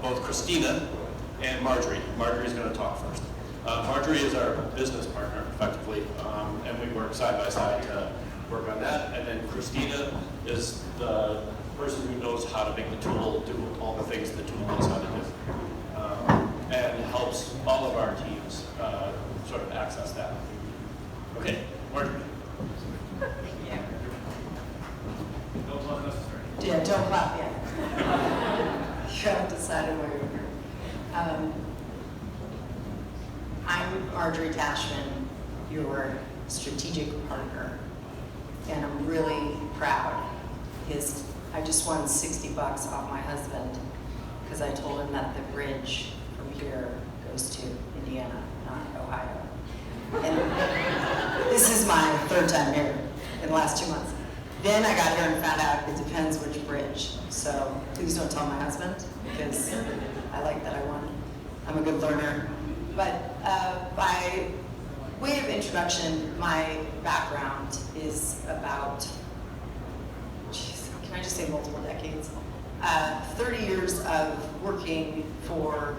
both Christina and Marjorie. Marjorie's going to talk first. Marjorie is our business partner, effectively, and we work side by side to work on that. And then Christina is the person who knows how to make the tool do all the things the tool knows how to do, and helps all of our teams sort of access that. Okay, Marjorie. Thank you. No applause necessary. Yeah, don't clap yet. You haven't decided where you're here. I'm Marjorie Tashman, your strategic partner, and I'm really proud because I just won $60 off my husband because I told him that the bridge from here goes to Indiana, not Ohio. And this is my third time here in the last 2 months. Then I got here and found out it depends which bridge. So please don't tell my husband because I like that I won. I'm a good learner. But by way of introduction, my background is about, can I just say multiple decades? 30 years of working for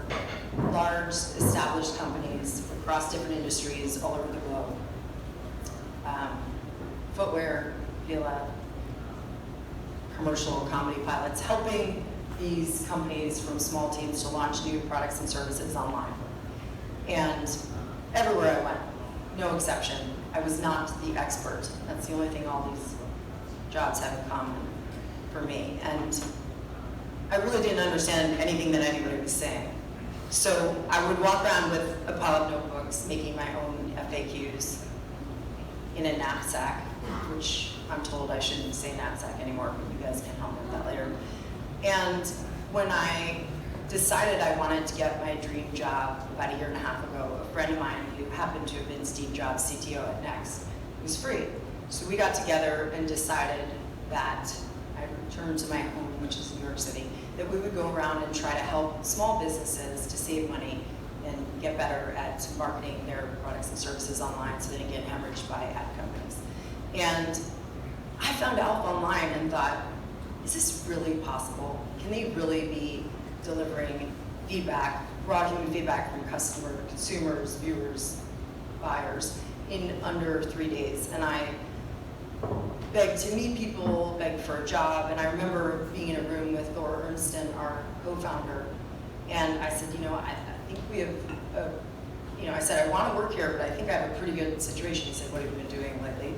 large established companies across different industries all over the globe. Footwear, Vila, commercial comedy pilots, helping these companies from small teams to launch new products and services online. And everywhere I went, no exception, I was not the expert. That's the only thing all these jobs have in common for me. And I really didn't understand anything that anybody was saying. So I would walk around with a pile of notebooks, making my own FAQs in a knapsack, which I'm told I shouldn't say knapsack anymore, but you guys can help me with that later. And when I decided I wanted to get my dream job about 1.5 years ago, a friend of mine who happened to have been Steve Jobs' CTO at Next was free. So we got together and decided that I returned to my home, which is New York City, that we would go around and try to help small businesses to save money and get better at marketing their products and services online so they didn't get hemorrhaged by ad companies. And I found Alpha online and thought, is this really possible? Can they really be delivering feedback, raw human feedback from consumers, viewers, buyers in under 3 days? And I begged to meet people, begged for a job, and I remember being in a room with Thor Ernsten, our co-founder, and I said, I think we have, I said, I want to work here, but I think I have a pretty good situation. He said, what have you been doing lately?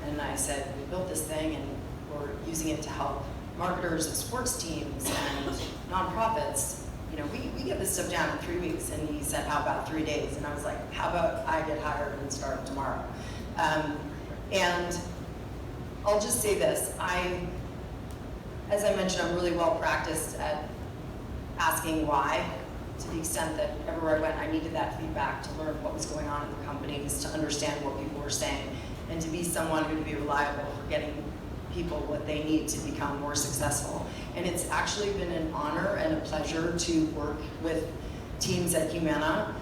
And I said, we built this thing and we're using it to help marketers and sports teams and nonprofits. We get this stuff down in 3 weeks. And he said, how about 3 days? And I was like, how about I get hired and start tomorrow? And I'll just say this, as I mentioned, I'm really well practiced at asking why, to the extent that everywhere I went, I needed that feedback to learn what was going on in the companies, to understand what people were saying, and to be someone who would be reliable for getting people what they need to become more successful. And it's actually been an honor and a pleasure to work with teams at Humana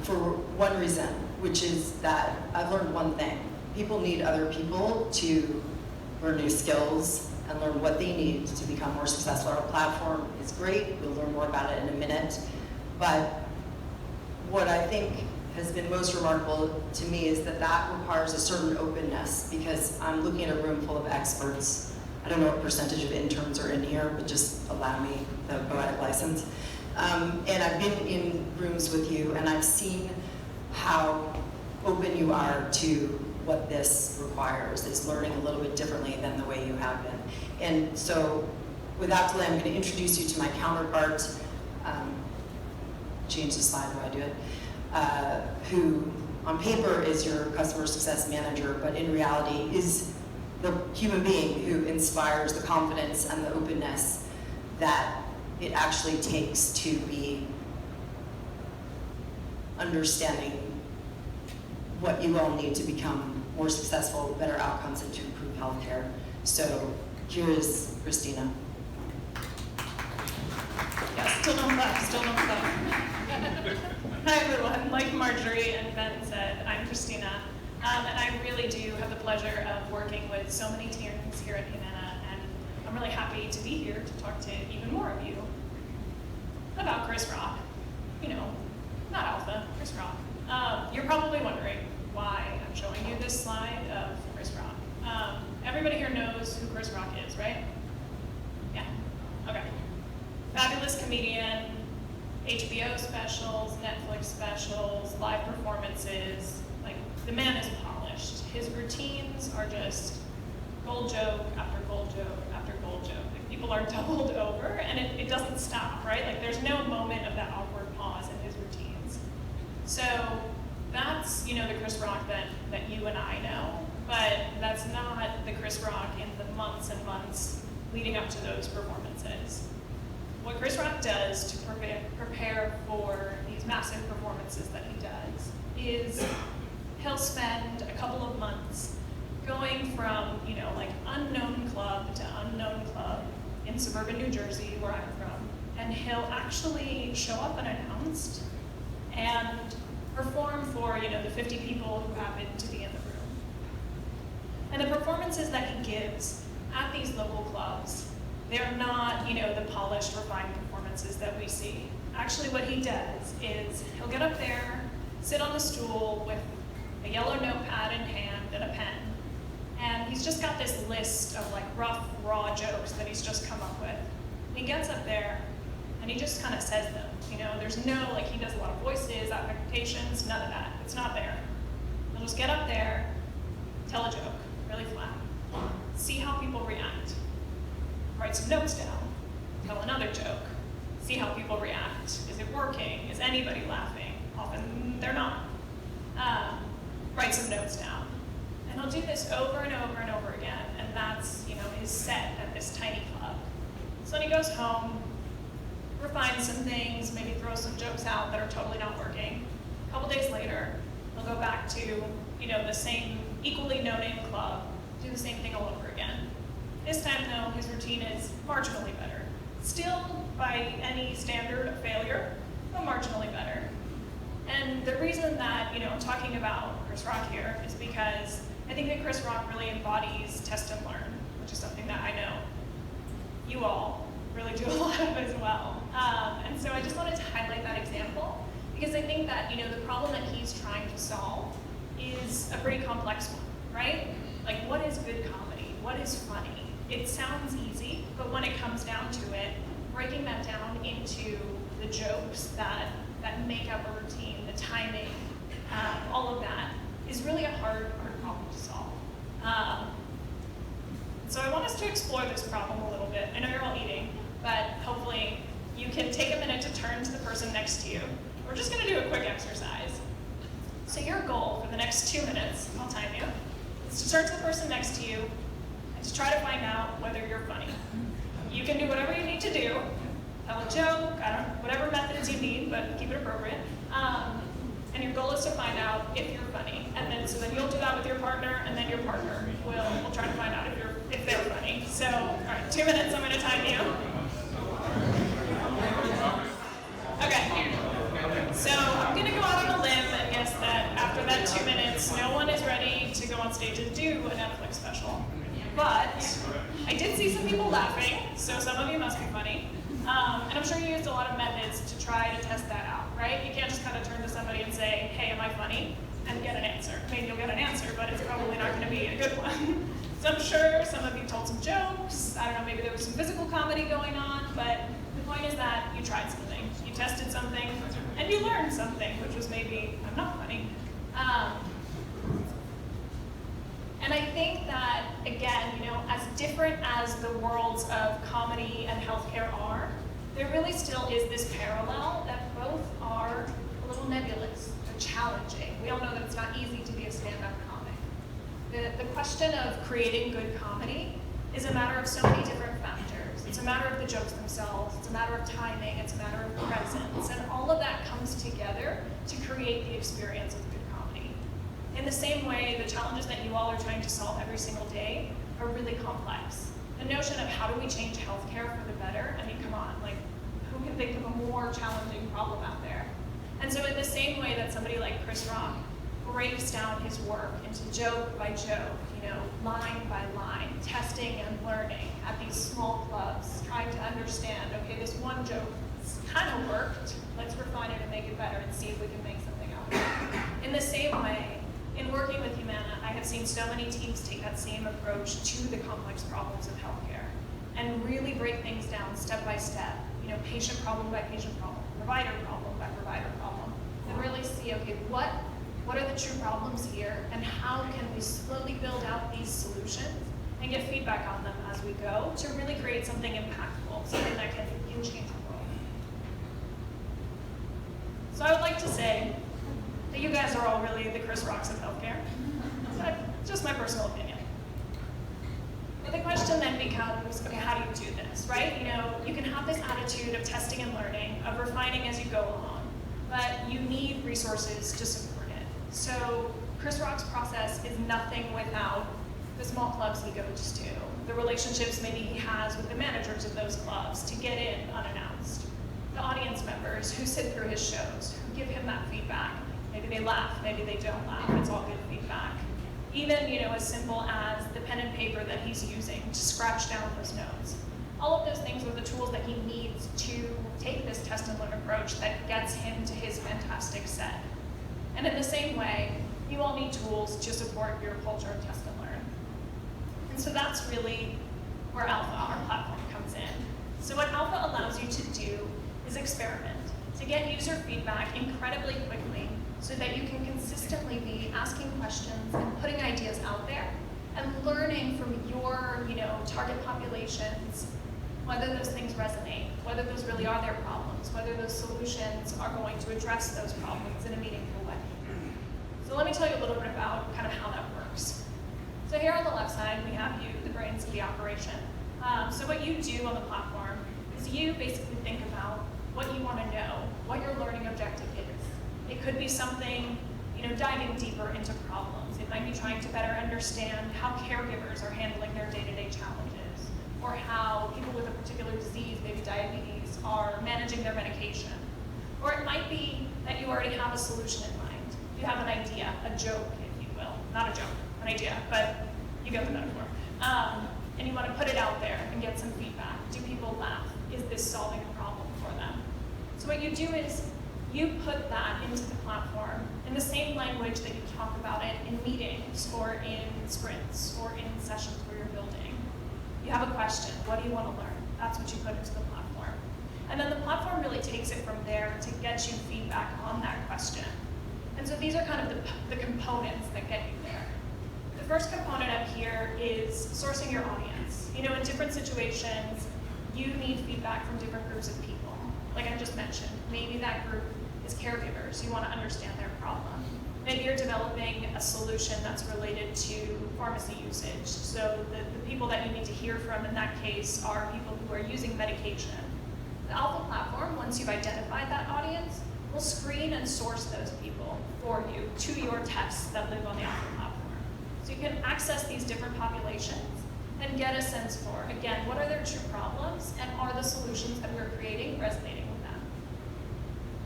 for one reason, which is that I've learned one thing. People need other people to learn new skills and learn what they need to become more successful. Our platform is great. We'll learn more about it in a minute. But what I think has been most remarkable to me is that requires a certain openness, because I'm looking at a room full of experts. I don't know what percentage of interns are in here, but just allow me the poetic license. And I've been in rooms with you, and I've seen how open you are to what this requires, is learning a little bit differently than the way you have been. And so, without delay, I'm going to introduce you to my counterpart, change the slide how I do it, who on paper is your customer success manager, but in reality is the human being who inspires the confidence and the openness that it actually takes to be understanding what you all need to become more successful, better outcomes, and to improve healthcare. So here is Christina. Yeah, still don't clap. Hi everyone, like Marjorie and Ben said, I'm Christina, and I really do have the pleasure of working with so many teams here at Humana, and I'm really happy to be here to talk to even more of you. about Chris Rock, not Alpha, Chris Rock. You're probably wondering why I'm showing you this slide of Chris Rock. Everybody here knows who Chris Rock is, right? Yeah, okay. Fabulous comedian, HBO specials, Netflix specials, live performances. Like, the man is polished. His routines are just gold joke after gold joke after gold joke. Like, people are doubled over, and it doesn't stop, right? Like, there's no moment of that awkward pause in his routines. So that's, the Chris Rock that you and I know, but that's not the Chris Rock in the months and months leading up to those performances. What Chris Rock does to prepare for these massive performances that he does is he'll spend a couple of months going from, like unknown club to unknown club in suburban New Jersey, where I'm from, and he'll actually show up unannounced and perform for, the 50 people who happen to be in the room. And the performances that he gives at these local clubs, they're not, the polished, refined performances that we see. Actually, what he does is he'll get up there, sit on the stool with a yellow notepad in hand and a pen, and he's just got this list of like rough, raw jokes that he's just come up with. He gets up there and he just kind of says them. There's no, like, he does a lot of voices, affectations, none of that. It's not there. He'll just get up there, tell a joke, really flat, see how people react, write some notes down, tell another joke, see how people react. Is it working? Is anybody laughing? Often they're not. Write some notes down. And he'll do this over and over and over again, and that's, his set at this tiny club. So then he goes home, refines some things, maybe throws some jokes out that are totally not working. A couple days later, he'll go back to, the same equally no-name club, do the same thing all over again. This time, though, his routine is marginally better. Still, by any standard, a failure, but marginally better. And the reason that, I'm talking about Chris Rock here is because I think that Chris Rock really embodies test and learn, which is something that I know you all really do a lot of as well. And so I just wanted to highlight that example because I think that, the problem that he's trying to solve is a pretty complex one, right? Like, what is good comedy? What is funny? It sounds easy, but when it comes down to it, breaking that down into the jokes that make up a routine, the timing, all of that is really a hard problem to solve. So I want us to explore this problem a little bit. I know you're all eating, but hopefully you can take a minute to turn to the person next to you. We're just gonna do a quick exercise. So your goal for the next 2 minutes, I'll time you, is to turn to the person next to you and to try to find out whether you're funny. You can do whatever you need to do, tell a joke, whatever methods you need, but keep it appropriate. And your goal is to find out if you're funny. And then so you'll do that with your partner, and then your partner will try to find out if they're funny. So, all right, 2 minutes, I'm gonna time you. Okay. So I'm gonna go out on a limb and guess that after that 2 minutes, no one is ready to go on stage and do a Netflix special. But I did see some people laughing, so some of you must be funny. And I'm sure you used a lot of methods to try to test that out, right? You can't just kind of turn to somebody and say, hey, am I funny? And get an answer. Maybe you'll get an answer, but it's probably not going to be a good one. So I'm sure some of you told some jokes. I don't know, maybe there was some physical comedy going on, but the point is that you tried something. You tested something, and you learned something, which was maybe, I'm not funny. And I think that, again, as different as the worlds of comedy and healthcare are, there really still is this parallel that both are a little nebulous, they're challenging. We all know that it's not easy to be a stand-up comic. The question of creating good comedy is a matter of so many different factors. It's a matter of the jokes themselves, it's a matter of timing, it's a matter of presence, and all of that comes together to create the experience of good comedy. In the same way, the challenges that you all are trying to solve every single day are really complex. The notion of how do we change healthcare for the better, I mean, come on, like, who can think of a more challenging problem out there? And so in the same way that somebody like Chris Rock breaks down his work into joke by joke, line by line, testing and learning at these small clubs, trying to understand, okay, this one joke it's kind of worked. Let's refine it and make it better and see if we can make something out of it. In the same way, in working with Humana, I have seen so many teams take that same approach to the complex problems of healthcare and really break things down step by step, patient problem by patient problem, provider problem by provider problem, and really see, okay, what are the true problems here, and how can we slowly build out these solutions and get feedback on them as we go to really create something impactful, something that can change the world. So I would like to say that you guys are all really the Chris Rocks of healthcare. That's just my personal opinion. But the question then becomes, okay, how do you do this, right? You can have this attitude of testing and learning, of refining as you go along, but you need resources to support it. So Chris Rock's process is nothing without the small clubs he goes to, the relationships maybe he has with the managers of those clubs to get in unannounced, the audience members who sit through his shows, who give him that feedback. Maybe they laugh, maybe they don't laugh, it's all good feedback. Even, as simple as the pen and paper that he's using to scratch down those notes. All of those things are the tools that he needs to take this test and learn approach that gets him to his fantastic set. And in the same way, you all need tools to support your culture of test and learn. And so that's really where Alpha, our platform, comes in. So what Alpha allows you to do is experiment, to get user feedback incredibly quickly so that you can consistently be asking questions and putting ideas out there and learning from your target populations whether those things resonate, whether those really are their problems, whether those solutions are going to address those problems in a meaningful way. So let me tell you a little bit about kind of how that works. So here on the left side, we have you, the brains of the operation. So what you do on the platform is you basically think about what you want to know, what your learning objective is. It could be something, diving deeper into problems. It might be trying to better understand how caregivers are handling their day-to-day challenges, or how people with a particular disease, maybe diabetes, are managing their medication. Or it might be that you already have a solution in mind. You have an idea, a joke, if you will. Not a joke, an idea, but you get the metaphor. And you want to put it out there and get some feedback. Do people laugh? Is this solving a problem for them? So what you do is you put that into the platform in the same language that you talk about it in meetings or in sprints or in sessions where you're building. You have a question. What do you want to learn? That's what you put into the platform. And then the platform really takes it from there to get you feedback on that question. And so these are kind of the components that get you there. The first component up here is sourcing your audience. In different situations, you need feedback from different groups of people. Like I just mentioned, maybe that group is caregivers. You want to understand their problem. Maybe you're developing a solution that's related to pharmacy usage. So the people that you need to hear from in that case are people who are using medication. The Alpha platform, once you've identified that audience, will screen and source those people for you to your tests that live on the Alpha platform. So you can access these different populations and get a sense for, again, what are their true problems and are the solutions that we're creating resonating with them.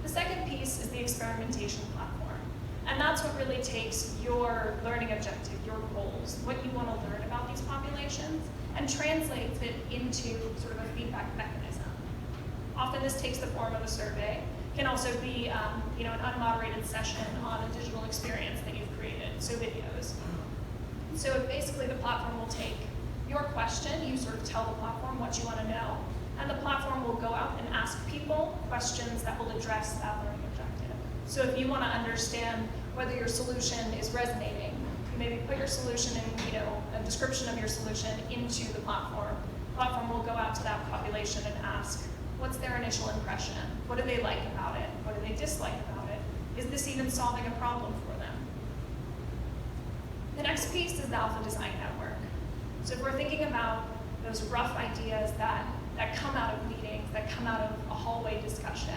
The second piece is the experimentation platform. And that's what really takes your learning objective, your goals, what you want to learn about these populations, and translates it into sort of a feedback mechanism. Often this takes the form of a survey. It can also be an unmoderated session on a digital experience that you've created, so videos. So basically the platform will take your question, you sort of tell the platform what you want to know, and the platform will go out and ask people questions that will address that learning objective. So if you want to understand whether your solution is resonating, you maybe put your solution in, a description of your solution into the platform. The platform will go out to that population and ask, what's their initial impression? What do they like about it? What do they dislike about it? Is this even solving a problem for them? The next piece is the Alpha Design Network. So if we're thinking about those rough ideas that come out of meetings, that come out of a hallway discussion,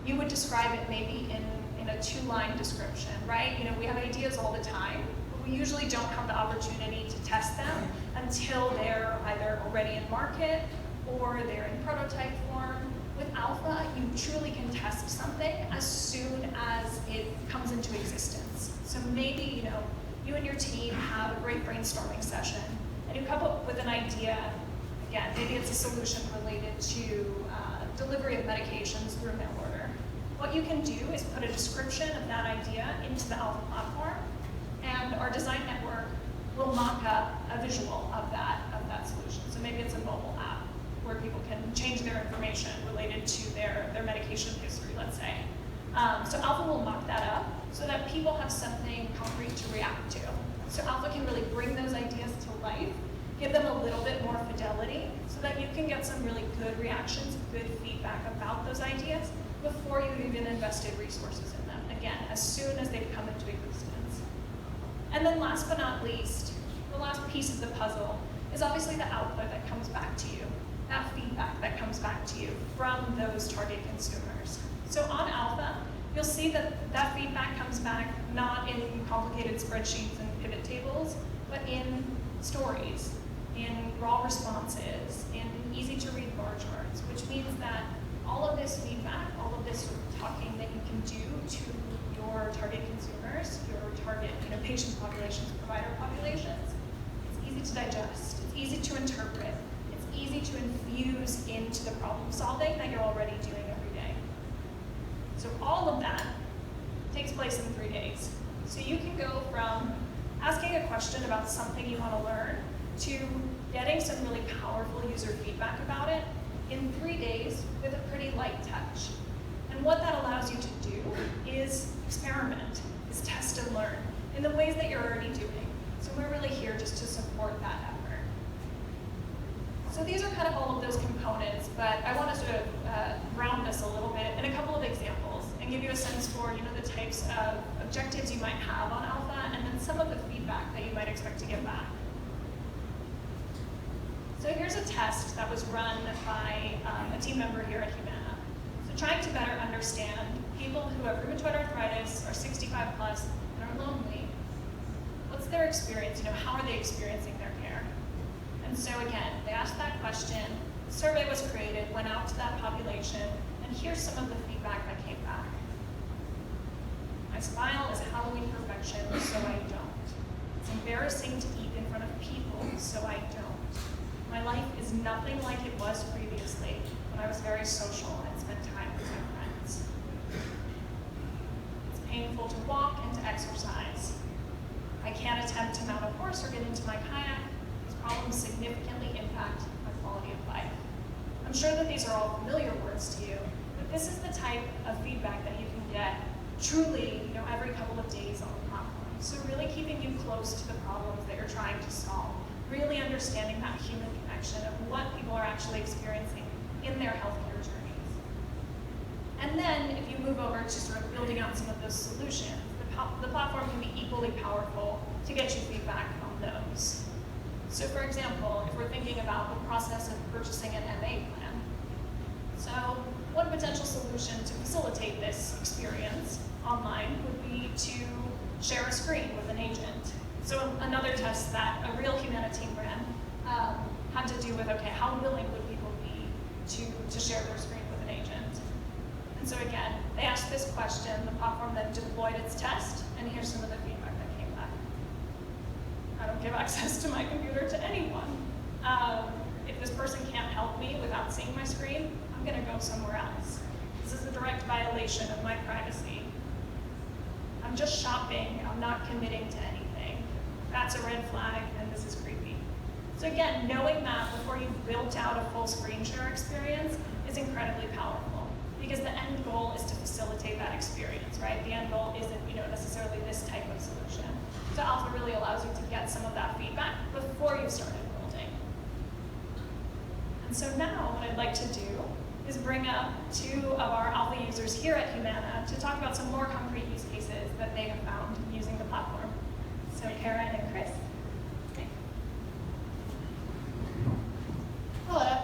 you would describe it maybe in a 2-line description, right? We have ideas all the time, but we usually don't have the opportunity to test them until they're either already in market or they're in prototype form. With Alpha, you truly can test something as soon as it comes into existence. So maybe, you and your team have a great brainstorming session, and you come up with an idea. Again, maybe it's a solution related to delivery of medications through mail order. What you can do is put a description of that idea into the Alpha platform, and our design network will mock up a visual of that solution. So maybe it's a mobile app where people can change their information related to their medication history, let's say. So Alpha will mock that up so that people have something concrete to react to. So Alpha can really bring those ideas to life, give them a little bit more fidelity so that you can get some really good reactions, good feedback about those ideas before you've even invested resources in them. Again, as soon as they've come into existence. And then last but not least, the last piece of the puzzle is obviously the output that comes back to you, that feedback that comes back to you from those target consumers. So on Alpha, you'll see that that feedback comes back not in complicated spreadsheets and pivot tables, but in stories, in raw responses, in easy-to-read bar charts, which means that all of this feedback, all of this sort of talking that you can do to your target consumers, your target patient populations, provider populations, it's easy to digest, it's easy to interpret, it's easy to infuse into the problem solving that you're already doing every day. So all of that takes place in 3 days. So you can go from asking a question about something you want to learn to getting some really powerful user feedback about it in 3 days with a pretty light touch. And what that allows you to do is experiment, is test and learn in the ways that you're already doing. So we're really here just to support that effort. So these are kind of all of those components, but I want to sort of round this a little bit in a couple of examples and give you a sense for the types of objectives you might have on Alpha and then some of the feedback that you might expect to get back. So here's a test that was run by a team member here at Humana. So trying to better understand people who have rheumatoid arthritis, are 65 plus, and are lonely. What's their experience? How are they experiencing their care? And so again, they asked that question, the survey was created, went out to that population, and here's some of the feedback that came back. My smile is Halloween perfection, so I don't. It's embarrassing to eat in front of people, so I don't. My life is nothing like it was previously when I was very social and spent time with my friends. It's painful to walk and to exercise. I can't attempt to mount a horse or get into my kayak. These problems significantly impact my quality of life. I'm sure that these are all familiar words to you, but this is the type of feedback that you can get truly, every couple of days on the platform. So really keeping you close to the problems that you're trying to solve, really understanding that human connection of what people are actually experiencing in their healthcare journeys. And then if you move over to sort of building out some of those solutions, the platform can be equally powerful to get you feedback on those. So for example, if we're thinking about the process of purchasing an MA plan, so one potential solution to facilitate this experience online would be to share a screen with an agent. So another test that a real Humana team ran had to do with, okay, how willing would people be to share their screen with an agent? And so again, they asked this question, the platform then deployed its test, and here's some of the feedback that came back. I don't give access to my computer to anyone. If this person can't help me without seeing my screen, I'm gonna go somewhere else. This is a direct violation of my privacy. I'm just shopping, I'm not committing to anything. That's a red flag, and this is creepy. So again, knowing that before you've built out a full screen share experience is incredibly powerful, because the end goal is to facilitate that experience, right? The end goal isn't necessarily this type of solution. So Alpha really allows you to get some of that feedback before you started building. And so now what I'd like to do is bring up 2 of our Alpha users here at Humana to talk about some more concrete use cases that they have found using the platform. So Karen and Chris. Okay. Hello,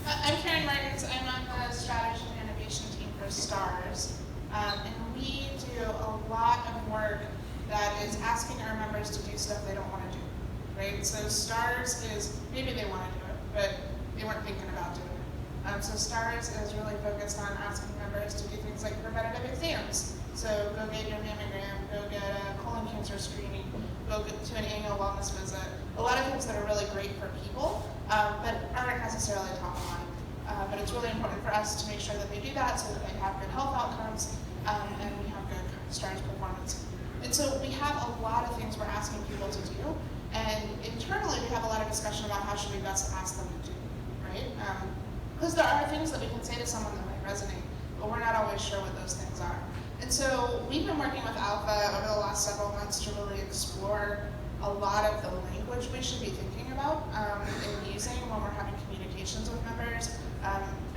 I'm Karen Martins. I'm on the strategy and innovation team for STARS. And we do a lot of work that is asking our members to do stuff they don't want to do, right? So STARS is, maybe they want to do it, but they weren't thinking about doing it. So STARS is really focused on asking members to do things like preventative exams. So go get your mammogram, go get a colon cancer screening, go to an annual wellness visit. A lot of things that are really great for people, but aren't necessarily top of mind. but it's really important for us to make sure that they do that so that they have good health outcomes and we have good STARS performance. And so we have a lot of things we're asking people to do, and internally we have a lot of discussion about how should we best ask them to do, right? Because there are things that we can say to someone that might resonate, but we're not always sure what those things are. And so we've been working with Alpha over the last several months to really explore a lot of the language we should be thinking about and using when we're having communications with members.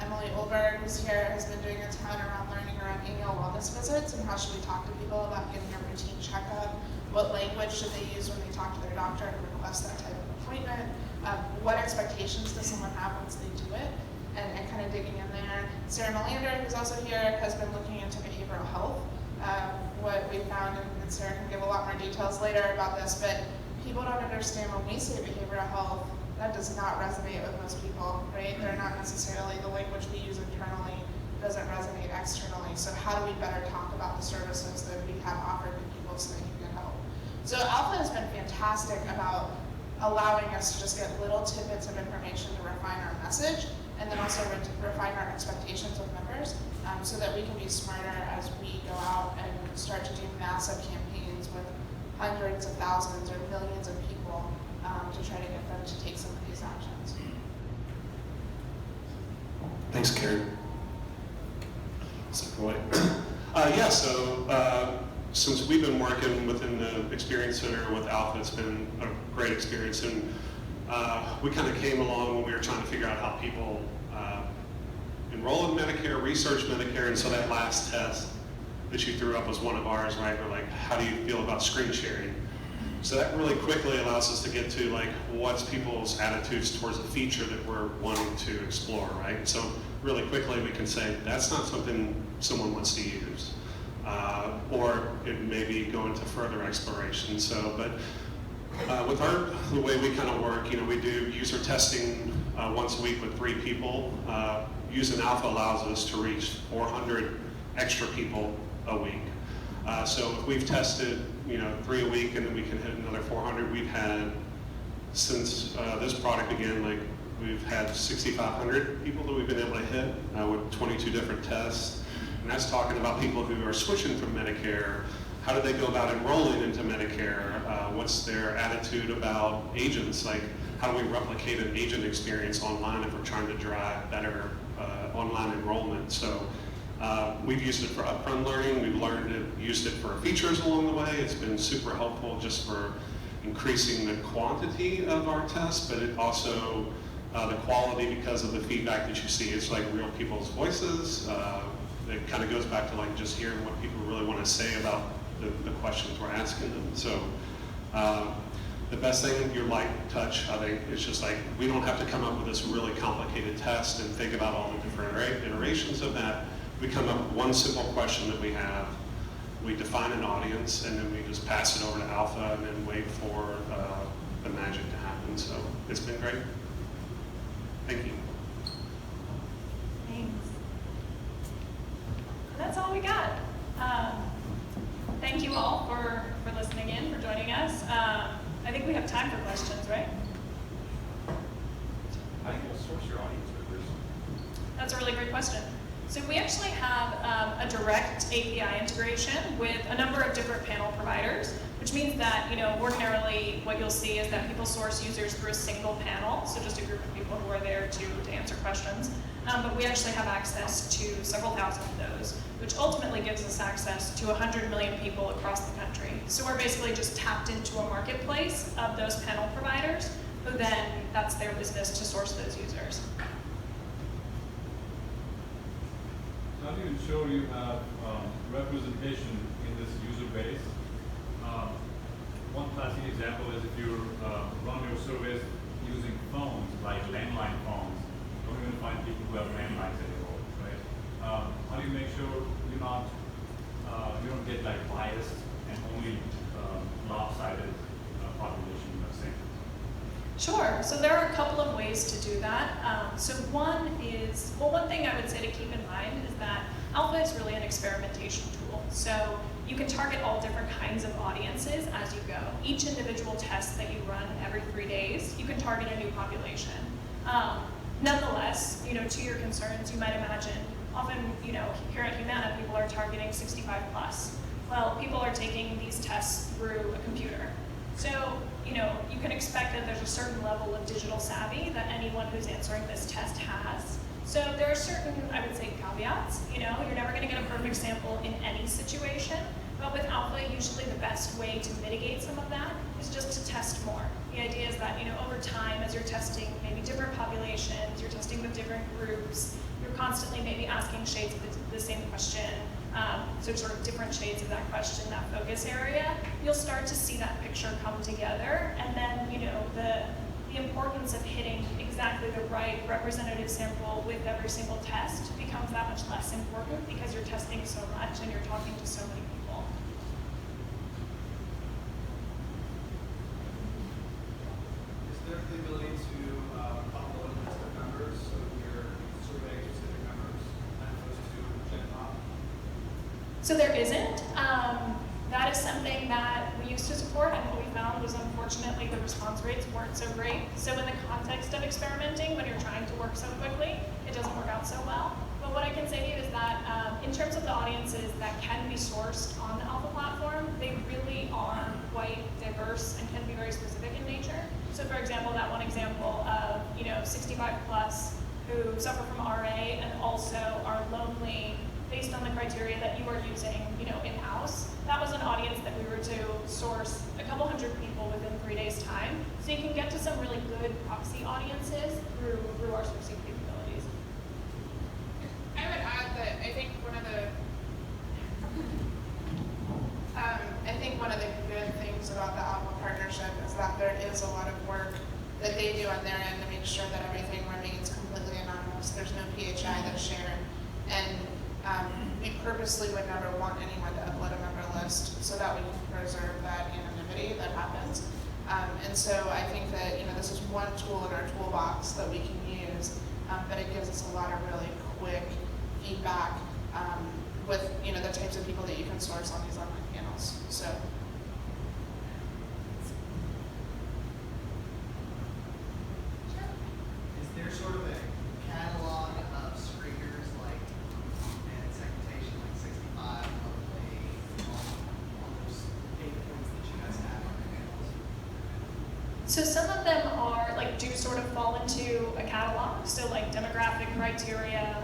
Emily Olberg, who's here, has been doing a ton around learning around annual wellness visits and how should we talk to people about getting a routine checkup, what language should they use when they talk to their doctor to request that type of appointment, what expectations does someone have once they do it, and kind of digging in there. Sarah Melander, who's also here, has been looking into behavioral health. What we found, and Sarah can give a lot more details later about this, but people don't understand when we say behavioral health, that does not resonate with most people, right? They're not necessarily the language we use internally doesn't resonate externally. So how do we better talk about the services that we have offered to people so they can get help? So Alpha has been fantastic about allowing us to just get little tidbits of information to refine our message, and then also refine our expectations with members so that we can be smarter as we go out and start to do massive campaigns with hundreds of thousands or millions of people to try to get them to take some of these actions. Thanks, Karen. Since we've been working within the Experience Center with Alpha, it's been a great experience, and we kind of came along when we were trying to figure out how people enroll in Medicare, research Medicare, and so that last test that you threw up was one of ours, right? We're like, how do you feel about screen sharing? So that really quickly allows us to get to like, what's people's attitudes towards a feature that we're wanting to explore, right? So really quickly we can say, that's not something someone wants to use. Or it may be go into further exploration. So, but with the way we kind of work, we do user testing once a week with 3 people. Using Alpha allows us to reach 400 extra people a week. So if we've tested, 3 a week and then we can hit another 400, we've had, since this product began, we've had 6,500 people that we've been able to hit with 22 different tests. And that's talking about people who are switching from Medicare. How do they go about enrolling into Medicare? What's their attitude about agents? Like, how do we replicate an agent experience online if we're trying to drive better online enrollment? So we've used it for upfront learning. We've used it for features along the way. It's been super helpful just for increasing the quantity of our tests, but it also the quality because of the feedback that you see. It's like real people's voices. It kind of goes back to like just hearing what people really want to say about the questions we're asking them. So the best thing, your light touch, I think, is just like, we don't have to come up with this really complicated test and think about all the different iterations of that. We come up with one simple question that we have, we define an audience, and then we just pass it over to Alpha and then wait for the magic to happen. So it's been great. Thank you. Thanks. And that's all we got. Thank you all for listening in, for joining us. I think we have time for questions, right? How do you source your audience members? That's a really great question. So we actually have a direct API integration with a number of different panel providers, which means that, ordinarily what you'll see is that people source users through a single panel, so just a group of people who are there to answer questions. But we actually have access to several thousand of those, which ultimately gives us access to 100 million people across the country. So we're basically just tapped into a marketplace of those panel providers, who then, that's their business to source those users. How do you ensure you have representation in this user base? One classic example is if you run your surveys using phones, like landline phones, you're going to find people who have landlines anymore, right? How do you make sure you're not, you don't get like biased and only lopsided population in the same? Sure. So there are a couple of ways to do that. So one thing I would say to keep in mind is that Alpha is really an experimentation tool. So you can target all different kinds of audiences as you go. Each individual test that you run every 3 days, you can target a new population. Nonetheless, to your concerns, you might imagine, often, here at Humana, people are targeting 65 plus. Well, people are taking these tests through a computer. So, you can expect that there's a certain level of digital savvy that anyone who's answering this test has. So there are certain, I would say, caveats. You're never going to get a perfect sample in any situation, but with Alpha, usually the best way to mitigate some of that is just to test more. The idea is that, over time, as you're testing maybe different populations, you're testing with different groups, you're constantly maybe asking shades of the same question, so sort of different shades of that question, that focus area, you'll start to see that picture come together, and then, the importance of hitting exactly the right representative sample with every single test becomes that much less important because you're testing so much and you're talking to so many people. Is there the ability to upload a list of numbers so you're surveying specific numbers as opposed to gen pop? So there isn't. That is something that we used to support, and what we found was unfortunately the response rates weren't so great. So in the context of experimenting, when you're trying to work so quickly, it doesn't work out so well. But what I can say to you is that in terms of the audiences that can be sourced on the Alpha platform, they really are quite diverse and can be very specific in nature. So for example, that one example of 65 plus who suffer from RA and also are lonely based on the criteria that you are using, in-house. That was an audience that we were to source a couple hundred people within 3 days' time. So you can get to some really good proxy audiences through our sourcing capabilities. I would add that I think one of the good things about the Alpha partnership is that there is a lot of work that they do on their end to make sure that everything remains completely anonymous. There's no PHI that's shared, and we purposely would never want anyone to upload a member list so that we can preserve that anonymity that happens. And so I think that this is one tool in our toolbox that we can use, but it gives us a lot of really quick feedback with the types of people that you can source on these online panels. So. Is there sort of a catalog of screeners like and segmentation like 65, probably all those data points that you guys have on your panels? So some of them are do sort of fall into a catalog. So like demographic criteria,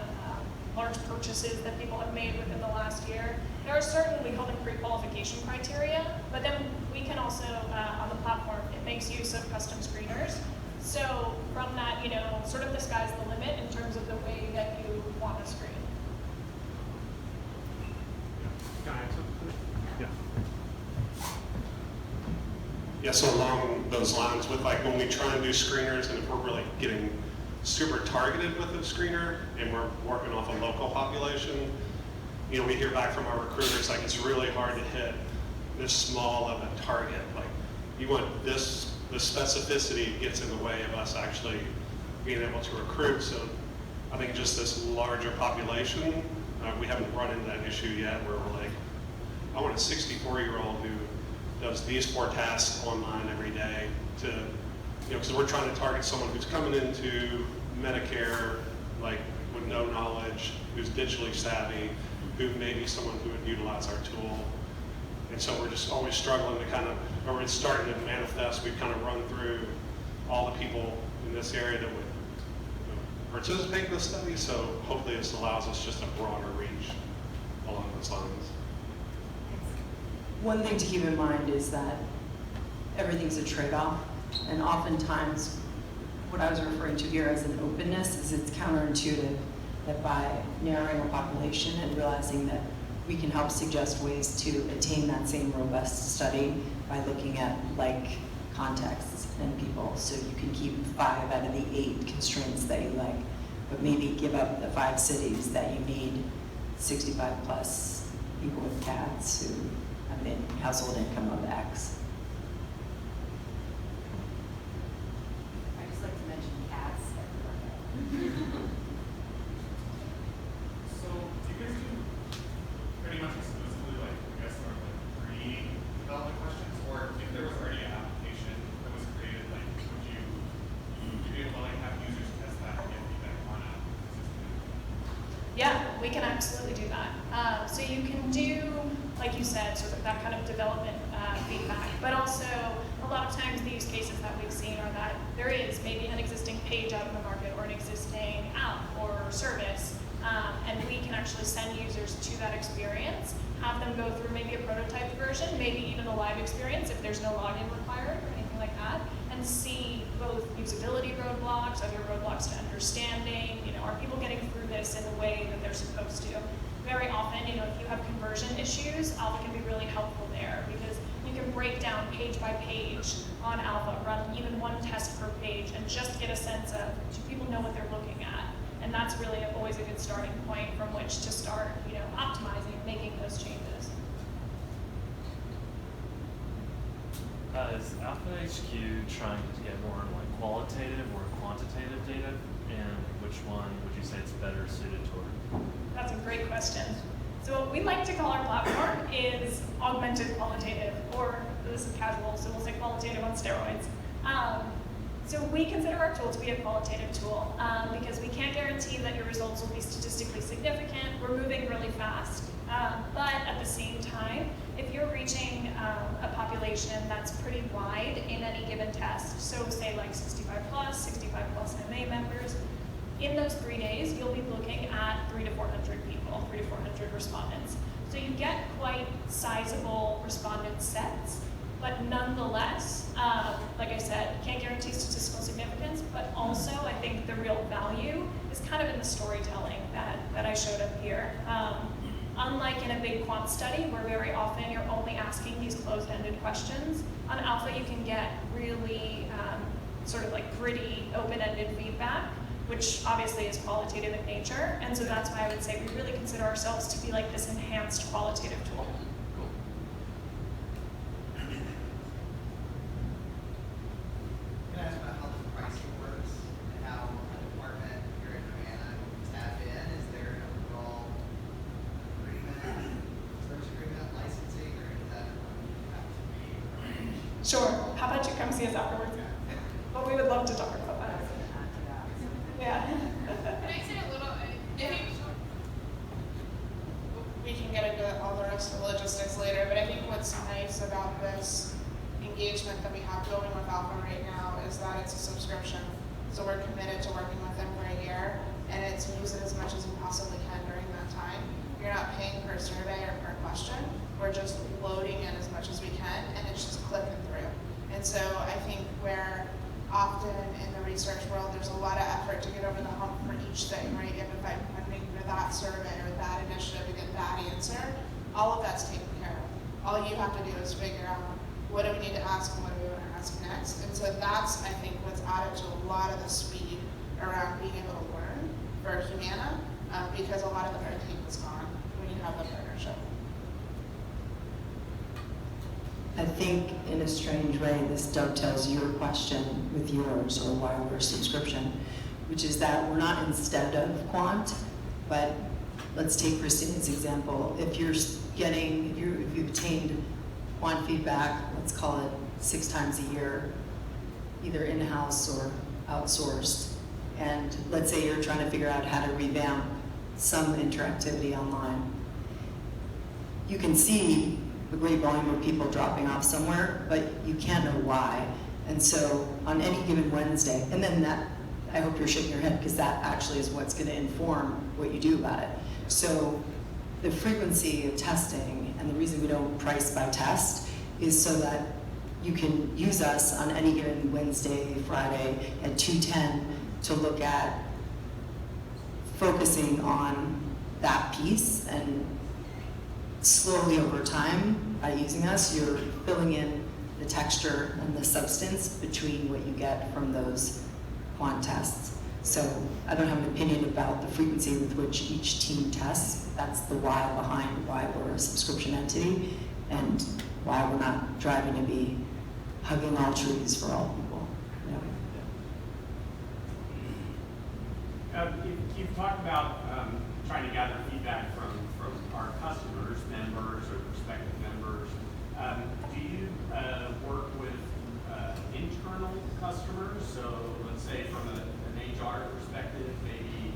large purchases that people have made within the last year. There are certain, we call them pre-qualification criteria, but then we can also, on the platform, it makes use of custom screeners. So from that, sort of the sky's the limit in terms of the way that you want to screen. Can I add something? Yeah. Yeah, so along those lines with when we try and do screeners and if we're really getting super targeted with a screener and we're working off a local population, we hear back from our recruiters it's really hard to hit this small of a target. You want the specificity gets in the way of us actually being able to recruit. So I think just this larger population, we haven't run into that issue yet where we're I want a 64-year-old who does these 4 tasks online every day to, because we're trying to target someone who's coming into Medicare, with no knowledge, who's digitally savvy, who may be someone who would utilize our tool. And so we're just always struggling to or it's starting to manifest. We've kind of run through all the people in this area that would participate in the study. So hopefully this allows us just a broader reach along those lines. One thing to keep in mind is that everything's a trade-off, and oftentimes what I was referring to here as an openness is it's counterintuitive that by narrowing a population and realizing that we can help suggest ways to attain that same robust study by looking at like contexts and people. So you can keep 5 out of the 8 constraints that you like, but maybe give up the 5 cities that you need 65 plus people with cats who have a household income of X. I just like to mention cats everywhere. So you guys do pretty much exclusively pre-development questions, or if there was already an application that was created, would you be able to have users test that if we can absolutely do that. So you can do, like you said, sort of that kind of development feedback, but also a lot of times the use cases that we've seen are that there is maybe an existing page out in the market or an existing app or service, and we can actually send users to that experience, have them go through maybe a prototype version, maybe even a live experience if there's no login required or anything like that, and see both usability roadblocks, are there roadblocks to understanding, are people getting through this in the way that they're supposed to? Very often, if you have conversion issues, Alpha can be really helpful there because you can break down page by page on Alpha, run even one test per page, and just get a sense of, do people know what they're looking at? And that's really always a good starting point from which to start, optimizing, making those changes. Is AlphaHQ trying to get more like qualitative or quantitative data, and which one would you say it's better suited toward? That's a great question. So what we like to call our platform is augmented qualitative, or this is casual, so we'll say qualitative on steroids. So we consider our tool to be a qualitative tool because we can't guarantee that your results will be statistically significant. We're moving really fast. But at the same time, if you're reaching a population that's pretty wide in any given test, so say like 65 plus MA members, in those 3 days, you'll be looking at 300 to 400 people, 300 to 400 respondents. So you get quite sizable respondent sets, but nonetheless, like I said, can't guarantee statistical significance, but also I think the real value is kind of in the storytelling that I showed up here. Unlike in a big quant study, where very often you're only asking these closed-ended questions, on Alpha you can get really sort of like gritty, open-ended feedback, which obviously is qualitative in nature, and so that's why I would say we really consider ourselves to be like this enhanced qualitative tool. Can I ask about how the pricing works and how a department here in Humana can tap in? Is there an overall agreement, service agreement, licensing, or does that have to be arranged? Sure, how about you come see us afterwards? But we would love to talk about that. Yeah. Can I say a little, we can get into all the rest of the logistics later, but I think what's nice about this engagement that we have going with Alpha right now is that it's a subscription. So we're committed to working with them for a year, and it's use it as much as you possibly can during that time. You're not paying per survey or per question. We're just loading in as much as we can, and it's just clicking through. And so I think where often in the research world, there's a lot of effort to get over the hump for each thing, right? If I'm funding for that survey or that initiative to get that answer, all of that's taken care of. All you have to do is figure out what do we need to ask and what do we want to ask next. And so that's, I think, what's added to a lot of the speed around being able to learn for Humana, because a lot of the red tape is gone when you have the partnership. I think in a strange way, this dovetails your question with yours, or why we're a subscription, which is that we're not instead of quant, but let's take Christina's example. If you've obtained quant feedback, let's call it 6 times a year, either in-house or outsourced, and let's say you're trying to figure out how to revamp some interactivity online, you can see a great volume of people dropping off somewhere, but you can't know why. And so on any given Wednesday, and then that, I hope you're shaking your head because that actually is what's going to inform what you do about it. So the frequency of testing, and the reason we don't price by test, is so that you can use us on any given Wednesday, Friday at 2:10 to look at focusing on that piece, and slowly over time, by using us, you're filling in the texture and the substance between what you get from those quant tests. So I don't have an opinion about the frequency with which each team tests. That's the why behind why we're a subscription entity and why we're not driving to be hugging all trees for all people. You've talked about trying to gather feedback from our customers, members, or prospective members. Do you work with internal customers? So let's say from an HR perspective, maybe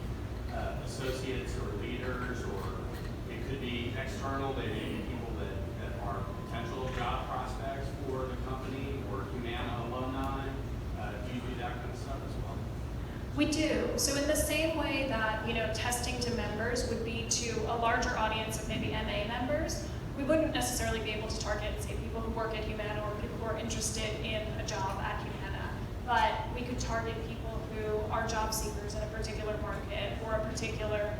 associates or leaders, or it could be external, they may be people that are potential job prospects for the company or Humana alumni. Do you do that kind of stuff as well? We do. So in the same way that, testing to members would be to a larger audience of maybe MA members, we wouldn't necessarily be able to target, say, people who work at Humana or people who are interested in a job at Humana, but we could target people who are job seekers in a particular market or a particular,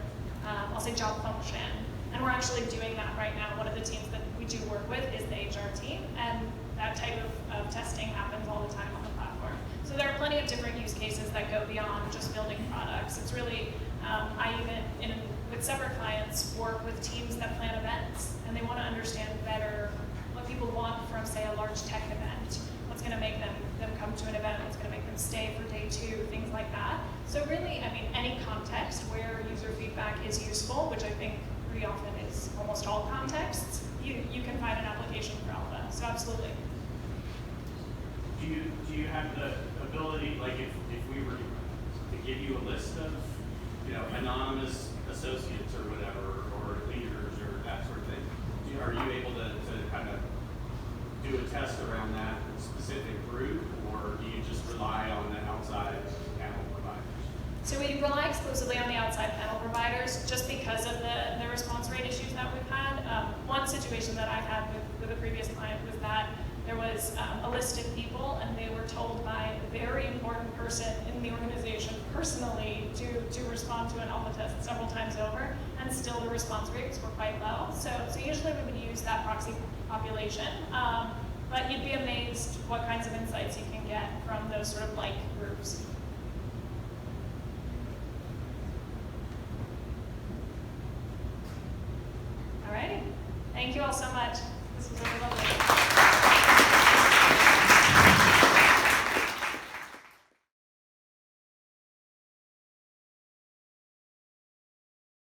I'll say, job function. And we're actually doing that right now. One of the teams that we do work with is the HR team, and that type of testing happens all the time on the platform. So there are plenty of different use cases that go beyond just building products. It's really, I even, with separate clients, work with teams that plan events, and they want to understand better what people want from, say, a large tech event. What's going to make them come to an event, what's going to make them stay for day 2, things like that. So really, any context where user feedback is useful, which I think pretty often is almost all contexts, you can find an application for Alpha. So absolutely. Do you have the ability, like if we were to give you a list of, anonymous associates or whatever, or leaders or that sort of thing, are you able to kind of do a test around that specific group, or do you just rely on the outside panel providers? So we rely exclusively on the outside panel providers just because of the response rate issues that we've had. One situation that I had with a previous client was that there was a list of people, and they were told by a very important person in the organization personally to respond to an alpha test several times over, and still the response rates were quite low. So usually we would use that proxy population, but you'd be amazed what kinds of insights you can get from those sort of like groups. Alrighty, thank you all so much. This was really lovely.